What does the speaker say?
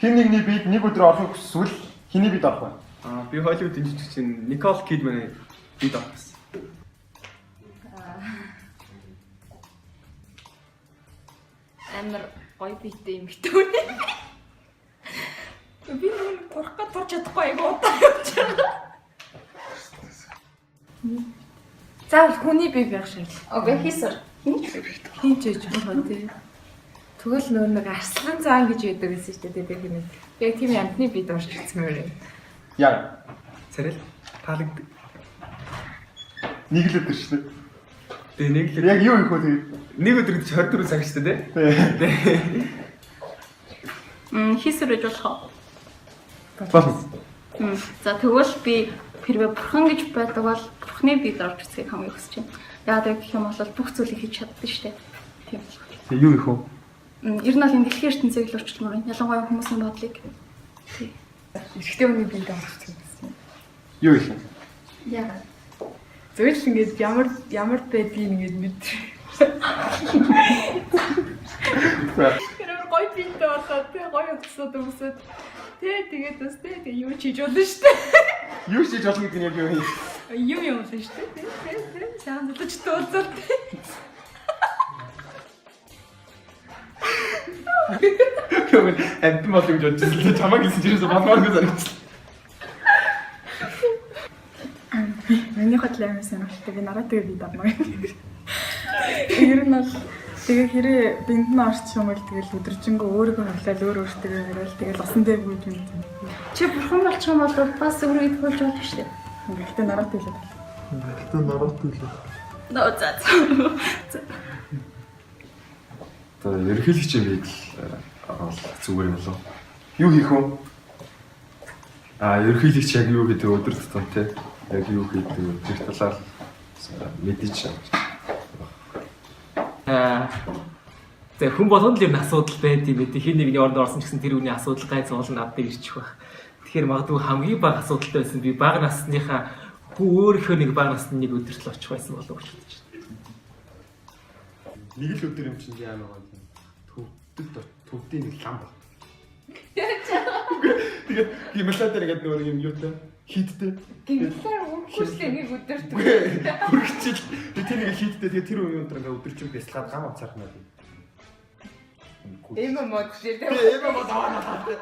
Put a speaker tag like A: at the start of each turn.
A: Хин нэгний бид нэг өдөр орохыг хүсвэл хиний бид орох вэ?
B: Би Холливуудын жижигчин Никол Кидманы бид орох гэсэн.
C: Амар гоё биетэй юм гэдэг үү? Би нэг турах турч чадахгүй айгуу удаа явчихлаа. Заавал хүний бие байх шаардлага. Окей, хийсэр. Хийж ээж байгаа тий. Тэгвэл нөр нэг арслан цаан гэж яддаг гэсэн шүү дээ би нэг. Яг тийм амтны бие дурч ирсмээр.
A: Яг
B: Царил таалагд.
A: нэг л өдөр шүү дээ.
B: Тэгээ нэг л
A: Яг юу их вэ тэгээд?
B: нэг өдөр гэж 24 цаг шүү дээ.
C: Хийсэр гэж болох.
A: Бас.
C: За тэгвэл би хэрвээ бурхан гэж байдаг бол бурханы биед орж ирсгийг хамгийн хүсэж байна. Яагаад гэх юм бол бүх зүйлийг хийж чаддаг шүү дээ. Тийм болох.
A: Тэг юу их вэ?
C: Ер нь бол энэ дэлхийн ертөнцийг л өөрчилмөр байна. Ялангуяа хүмүүсийн бодлыг. Тийм.
D: Эрэгтэй хүний биед орж ирсэн.
A: Юу их вэ?
C: Яагаад?
D: Зөв л ингэж ямар байдгийг ингэж мэд.
C: Тэр гоё биетэй болоод тий гоё өсөд өмсөд тэгээд бас тий юу ч хийж болно шүү дээ.
A: Юу хийж болох гэдэг нь яг юу юм?
C: Юм болно шүү дээ. Тий сайн дулж туулзал.
A: Юу амт мод гэж бодож байсан. Чамаа гэсэн чирээс болмооргүй санагдсан.
D: Миний хотлоо юм санагддаг. Би нараатай бие давмаа. Ер нь бол тэгээ хэрэг бинд нь орчих юм бол тэгэл өдөржингөө өөрийгөө хавлаад өөртөө хариул тэгэл усан дээр бүйж юм.
C: Чи бурхан болчих юм бол бас өөрөө идгүүлж болно шүү дээ.
D: Гэхдээ нараатай л.
A: Гэтэ нараатай л.
C: Нөө за.
E: Одоо ерөнхийлөгч юм бид орол зүгээр болов.
A: Юу хийх вэ?
E: Ерөнхийлөгч яг юу гэдэг өдөр тутам те. Яг юу гэдэг өдрийн талаар мэдээж.
F: За хүн болгонд л юм асуудал байдığım мэдээ хин нэгний оронд орсон ч гэсэн тэр үний асуудал гайз уулын авдаг ирчих байх. Тэгэхээр магадгүй хамгийн бага асуудалтай байсан би бага насныхаа хүү өөрийнхөө нэг бага насны нэг өдөрт л очих байсан болов уу гэж бодож байна.
A: Нэг л өдөр юм чинь яа нэг төвдөд нэг лам баг. Тэгээд гимлаа дээр гэдэг нэг юм юутай хийдтэй.
C: Гимлээ хүүхэлээ нэг өдөрт.
A: Хүрхчил тэр нэг хийдтэй тэгээд тэр үеийн өдөр ингээ өдөржин бясалгаад гам авцархнаа.
C: Эм мод дээр.
A: Эм мод аваад.